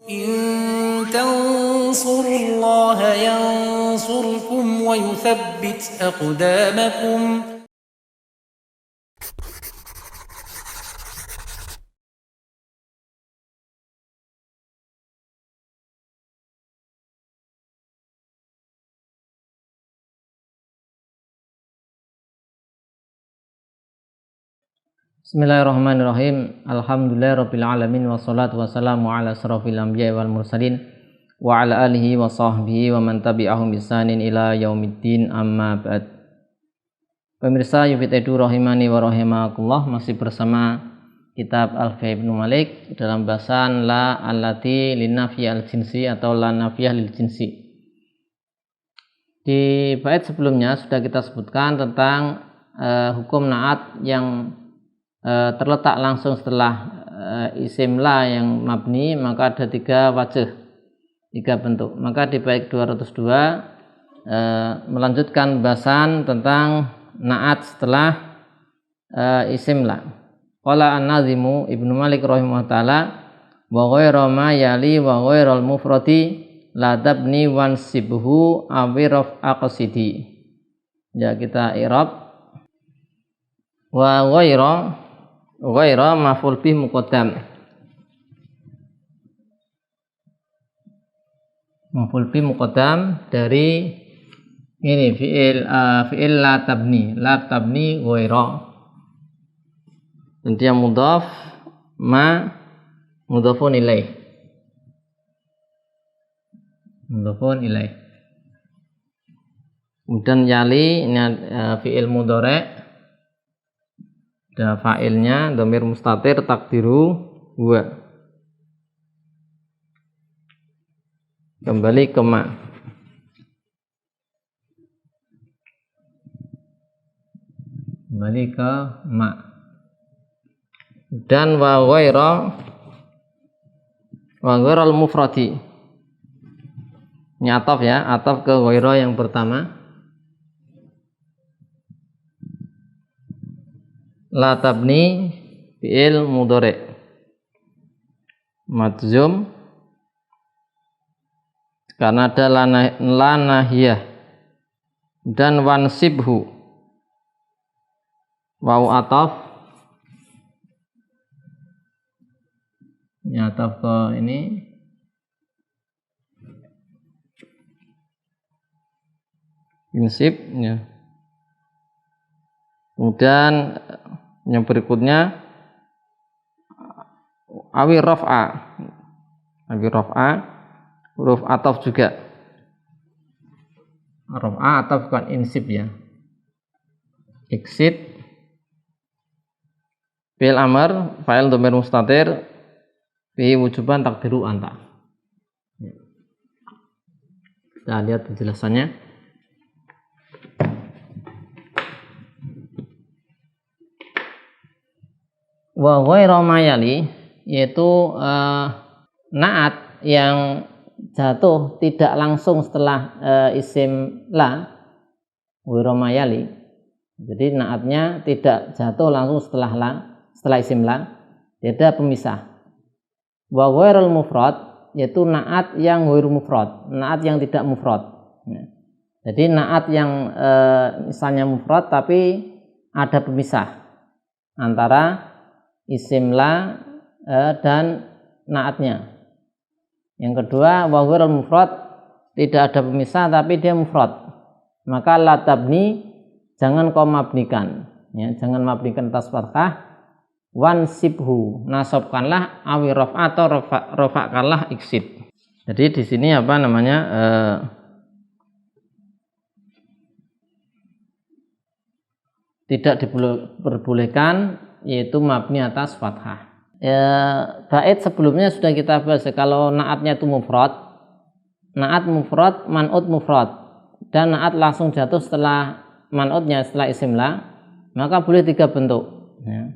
إن تنصروا الله ينصركم ويثبت أقدامكم. Bismillahirrahmanirrahim. Alhamdulillahirabbil alamin wassalatu wassalamu ala asrofil anbiya'i wal mursalin wa ala alihi wa sahbihi wa man tabi'ahum bisanin ila yaumiddin, amma ba'd. Pemirsa Yufid Edu rahimani wa rahimakumullah, masih bersama kitab Alfiya Ibnu Malik dalam bahasan la allati linnafi al-jinsi atau la nafiyah lil jinsi. Di bait sebelumnya sudah kita sebutkan tentang hukum naat yang terletak langsung setelah isim la yang mabni, maka ada tiga wajah, tiga bentuk. Maka di bait 202 melanjutkan bahasan tentang naat setelah isim la. Qala an-nazimu Ibnu Malik rahimahullah taala wa ghairu ma yali wa ghairul mufradi la tabni wansibhu awiraf aqsidi. Ya, kita i'rab wa ghaira maf'ul bih muqaddam. Maf'ul bih muqaddam dari ini fi'il la tabni ghaira. Dan dia mudhaf ma mudhafun ilaih. Kemudian yali ini fi'il mudhari', ada fa'ilnya dhamir mustatir takdiru huwa. Kembali ke ma. Dan wa ghairal mufradi. Ini ataf ya, ataf ke ghaira yang pertama. La tabni fi'il mudhari' majzum karena ada la nahiyah, dan wansibhu wawu ataf, ini ataf ke ini insib ya. Kemudian yang berikutnya awi raf'a, huruf ataf juga. Raf'a ataf bukan insib ya. Iksid fi'il amr fa'il dhamir mustatir fi wujuban takdiru anta. Kita lihat penjelasannya. Wa ghairu mayali, yaitu naat yang jatuh tidak langsung setelah isim la, ghairu mayali. Jadi naatnya tidak jatuh langsung setelah isim la, ada pemisah. Wa ghairul mufrad, yaitu naat yang ghairu mufrad, naat yang tidak mufrad. Jadi naat yang misalnya mufrad tapi ada pemisah antara isim la dan naatnya. Yang kedua, wa ghairul mufrad, tidak ada pemisah tapi dia mufrad. Maka la tabni, jangan kau mabnikan ya, jangan mabnikan atas fathah. Wansibhu, nasabkanlah, awi raf'a atau rafa'kanlah iksid. Jadi di sini apa namanya tidak diperbolehkan, yaitu mabni atas fathah. Bait sebelumnya sudah kita bahas, kalau naatnya itu mufrad, naat mufrad, man'ut mufrad, dan naat langsung jatuh setelah man'utnya, setelah isim la, maka boleh tiga bentuk ya.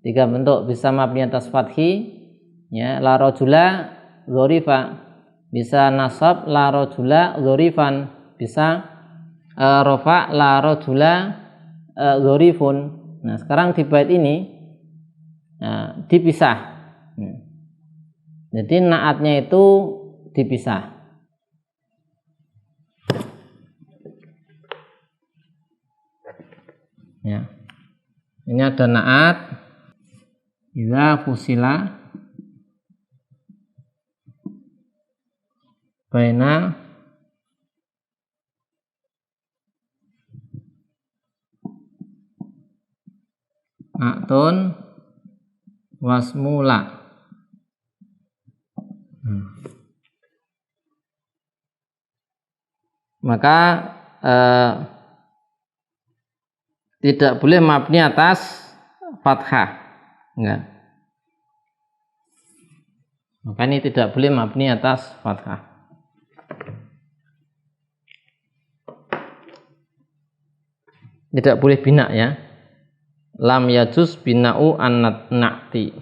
Tiga bentuk, bisa mabni atas fathi ya, la rajula dzarifa, bisa nasab la rajula dzarifan, bisa rafa la rajula dzarifun. Nah, sekarang di bait ini dipisah. Jadi naatnya itu dipisah. Ya. Ini ada naat idza fusila baina atun wasmula. Maka tidak boleh mabni atas fathah, enggak. Maka ini tidak boleh mabni atas fathah. Tidak boleh bina ya. Lam yajuz bina'u an-na'ti.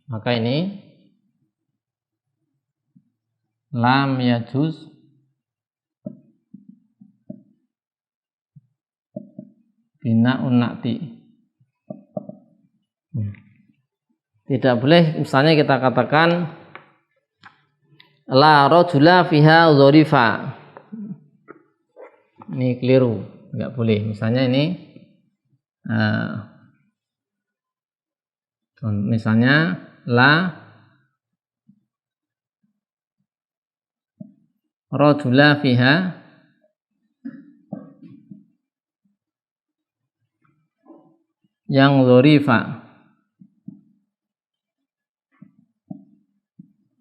Maka ini lam yajuz bina'un na'ti. Tidak boleh misalnya kita katakan la rajula fiha dzarifa. Ini keliru, enggak boleh. Misalnya ini misalnya la rajula fiha yang dzarifa.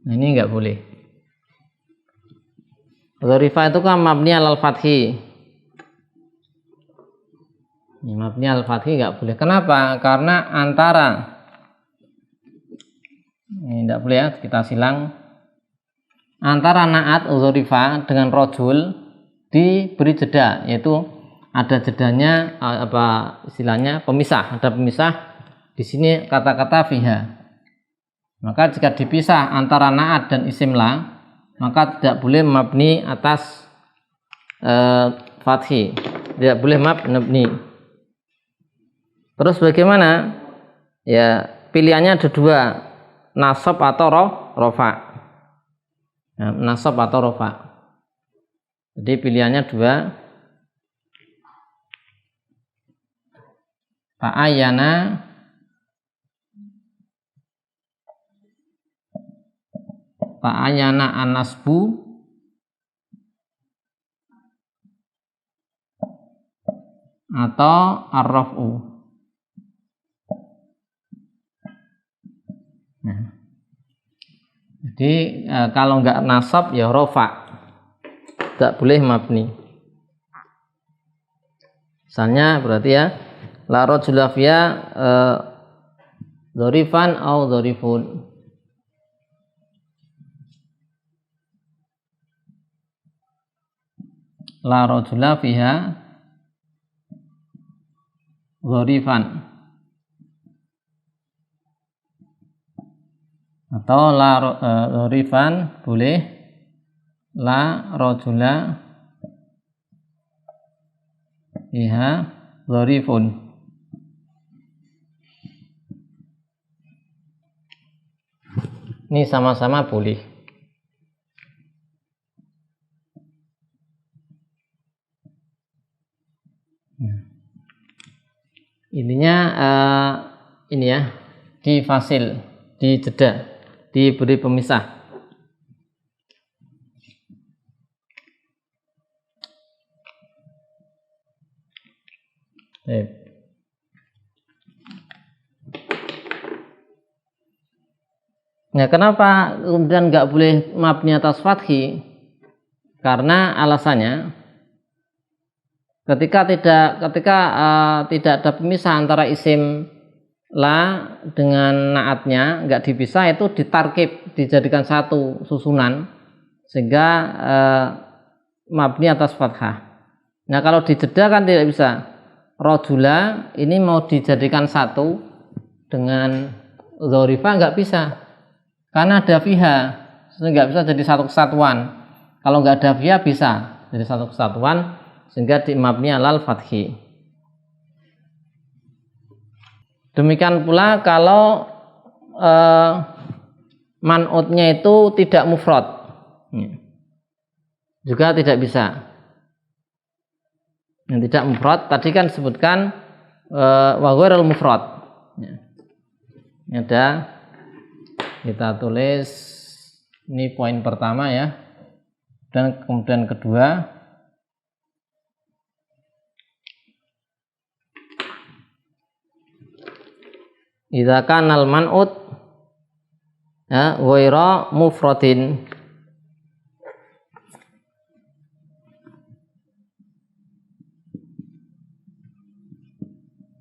Nah, ini enggak boleh. Dzarifa itu kan mabni alal fathi. Ini mabni alal fathi enggak boleh. Kenapa? Karena antara ini enggak boleh ya, kita silang. Antara naat dzarifa dengan rajul diberi jeda, yaitu ada jedanya apa istilahnya pemisah, ada pemisah di sini kata-kata fiha. Maka jika dipisah antara naat dan isim la, maka tidak boleh mabni atas fathi, tidak boleh mabni. Terus bagaimana? Ya pilihannya ada dua, nasab atau rofa. Nah, nasab atau rofa. Jadi pilihannya dua. Ta'ayyana an-nasbu atau ar-raf'u. Nah, jadi kalau enggak nasab ya rofa, tidak boleh mabni. Misalnya berarti ya la rajula fiha dzarifan au dzarifun. La rajula fiha dzarifan atau la dzarifan boleh, la rajula fiha dzarifun. Ini sama-sama boleh. Intinya ini ya, difasil, dijeda, diberi pemisah. Nah, kenapa kemudian nggak boleh mabni atas fathi? Karena alasannya ketika tidak ada pemisah antara isim la dengan naatnya, nggak dipisah, itu ditarkib, dijadikan satu susunan sehingga mabni atas fathah. Nah, kalau dijeda kan tidak bisa. Rajula ini mau dijadikan satu dengan dzarifa nggak bisa. Karena ada fiha, nggak bisa jadi satu kesatuan. Kalau nggak ada fiha bisa jadi satu kesatuan, sehingga di mabni alal fathi. Demikian pula kalau man'utnya itu tidak mufrad, juga tidak bisa. Yang tidak mufrad tadi kan disebutkan wa ghairul mufrad. Ini ada, kita tulis ini poin pertama ya, dan kemudian kedua idza kanal man'ut ya ghaira mufradin,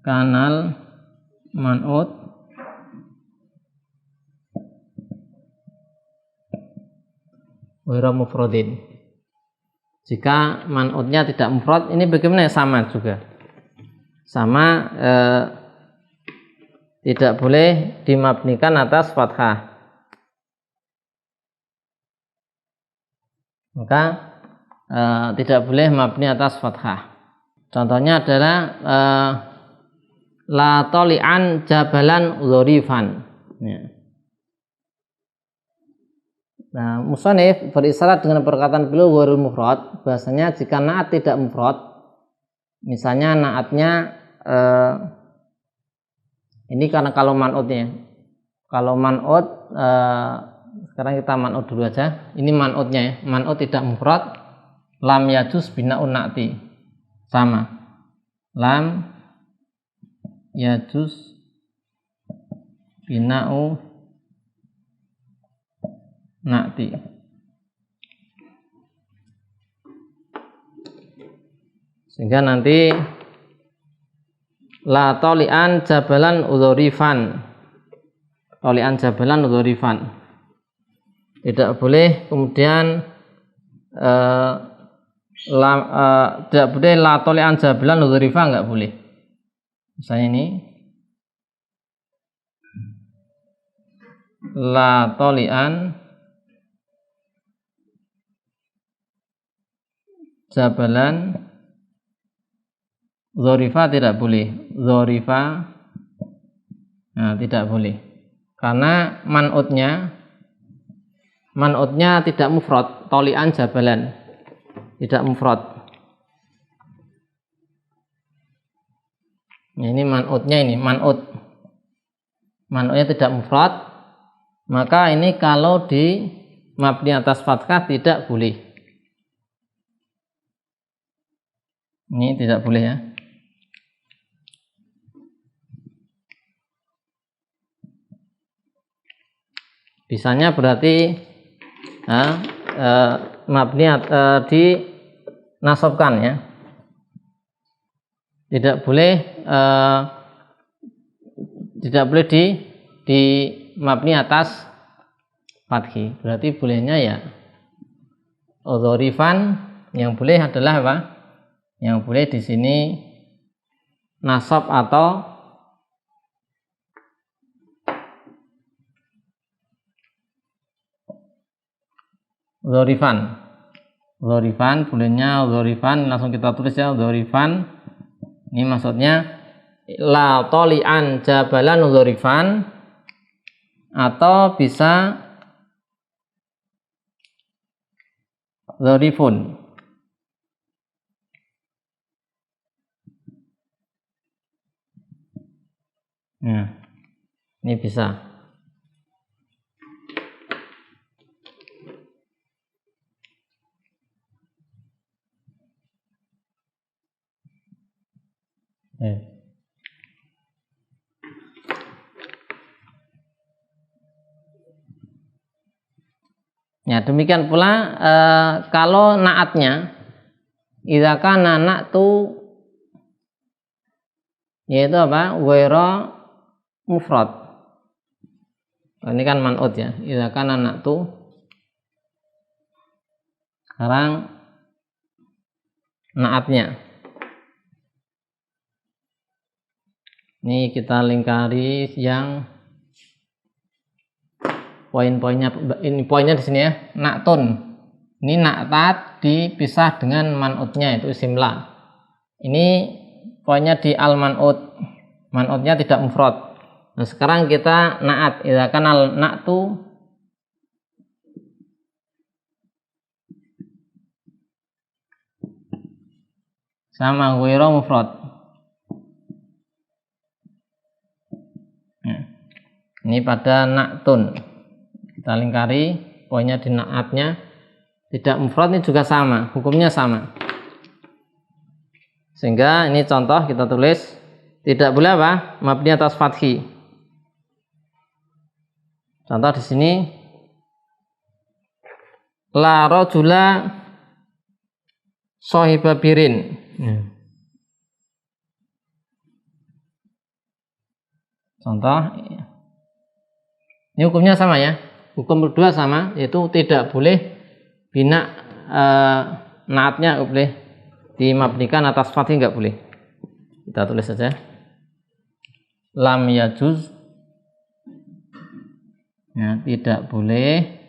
kanal man'ut ghaira mufradin. Jika man'utnya tidak mufrad, ini bagaimana? Sama juga. Sama tidak boleh dimabnikan atas fathah. Maka tidak boleh mabni atas fathah. Contohnya adalah la tali'an jabalan dzarifan. Ya. Nah, musannif berisyarat dengan perkataan beliau ghairul mufrad, bahasanya jika na'at tidak mufrad, misalnya na'atnya ini karena kalau man'utnya, kalau man'ut sekarang kita man'ut dulu aja. Ini man'utnya ya, man'ut tidak mufrad, lam yajuz bina'un na'ti, sama, lam yajuz bina'u na'ti. Sehingga nanti la tali'an jabalan dzarifan, tali'an jabalan dzarifan, tidak boleh kemudian tidak boleh la tali'an jabalan dzarifan, enggak boleh. Misalnya ini la tali'an jabalan dzarifa, tidak boleh. Dzarifa, nah, tidak boleh karena man'utnya tidak mufrad. Tali'an jabalan tidak mufrad. Nah, ini man'utnya, ini man'utnya tidak mufrad, maka ini kalau di mabni atas fathah tidak boleh. Ini tidak boleh ya. Bisanya berarti mabni di nasabkan ya. Tidak boleh di mabni atas fathi. Berarti bolehnya ya dzarifan. Yang boleh adalah apa? Yang boleh di sini nasab atau dzarifan. Dzarifan bolehnya dzarifan, langsung kita tulis ya dzarifan. Ini maksudnya la tali'an jabalan dzarifan, atau bisa dzarifun. Nah, ini bisa. Ya, demikian pula kalau naatnya idza kana na'tu, yaitu apa? Ghaira mufrad. Ini kan man'ut ya. Idza kana na'tu. Sekarang naatnya. Ini kita lingkari yang poin-poinnya. Ini poinnya di sini ya. Na'tun. Ini na'tat dipisah dengan man'utnya, itu isim la. Ini poinnya di al man'ut. Man'utnya tidak mufrad. Nah, sekarang kita na'at. Idza kana na'tu sama ghairu mufrad. Ya. Ini pada na'tun. Kita lingkari poinnya di na'atnya. Tidak mufrad ini juga sama, hukumnya sama. Sehingga ini contoh kita tulis tidak boleh apa? Mabni atas fathi. Contoh di sini la rajula sahiba birin. Contoh ini hukumnya sama ya. Hukum kedua sama, yaitu tidak boleh bina naatnya boleh dimabnikan atas fathi, enggak boleh. Kita tulis saja lam yajuz, ya, tidak boleh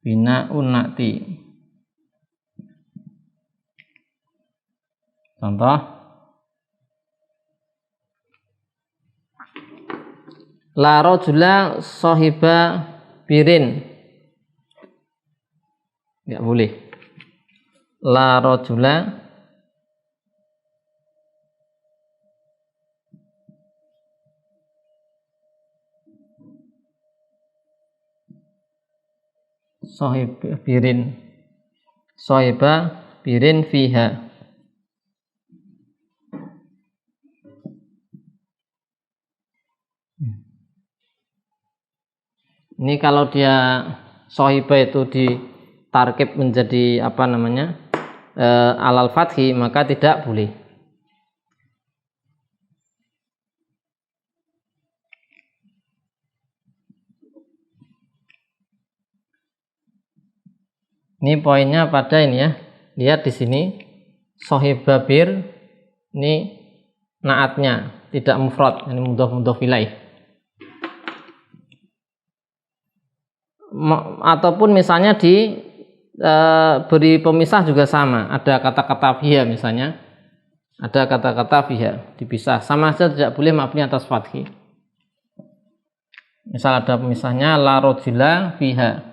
bina unnati. Contoh la rajula sahiba birin, enggak boleh. La rajula sahiba birin, sahiba birin fiha. Ini kalau dia sohiba itu ditarkib menjadi apa namanya alal fathi, maka tidak boleh. Ini poinnya pada ini ya. Lihat di sini sohiba bir, ini naatnya tidak mufrad, ini mudhof ilaih. Ataupun misalnya beri pemisah juga sama, ada kata-kata fiha misalnya, ada kata-kata fiha dipisah, sama saja tidak boleh mabni atas fathi. Misal ada pemisahnya la rajula fiha,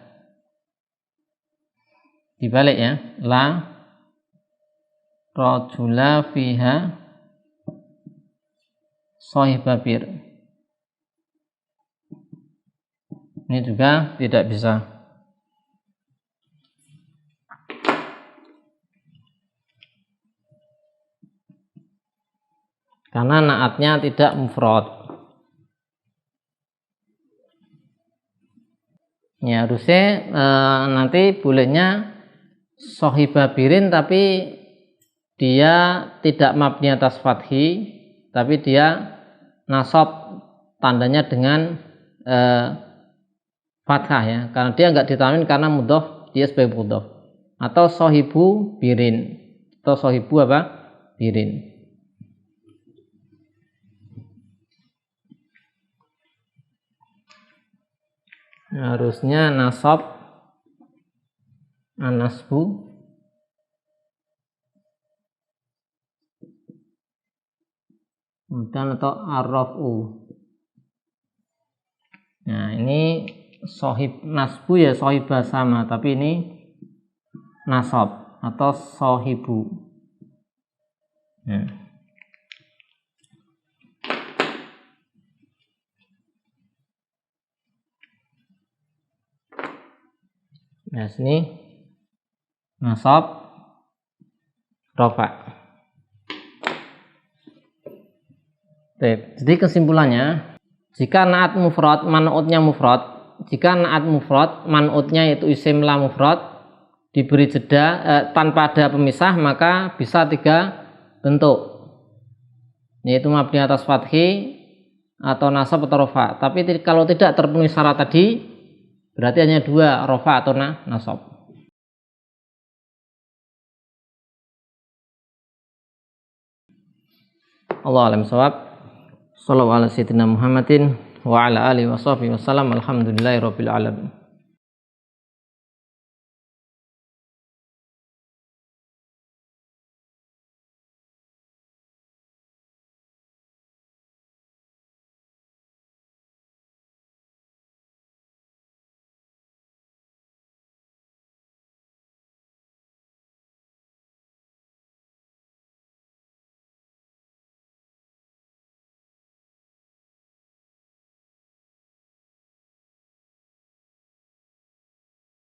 dibalik ya, la rajula fiha sahiba bir. Ini juga tidak bisa. Karena naatnya tidak mufrad. Ya, harusnya nanti bolehnya sahiba birin tapi dia tidak mabni atas fathi, tapi dia nasab tandanya dengan fathah ya, karena dia enggak ditanwin karena mudhof, dia sebagai mudhof. Atau sahibu birin, atau sahibu apa? Birin. Harusnya nasab anasbu kemudian atau arrafu. Nah, ini sohib nasbu ya, sohibah sama, tapi ini nasab atau sohibu. Nah, sini nasab rofa. Jadi kesimpulannya, jika naat mufrad man'utnya mufrad, jika naat mufrad man'utnya yaitu isim la mufrad diberi jeda tanpa ada pemisah, maka bisa 3 bentuk, yaitu mabni atas fathi atau nasab atau rofa. Tapi kalau tidak terpenuhi syarat tadi, berarti hanya 2, rofa atau nasab. Allah alam shawab. Sallallahu ala sayyidina Muhammadin wa ala alihi wa sahbihi wasallam. Alhamdulillahirabbil alamin.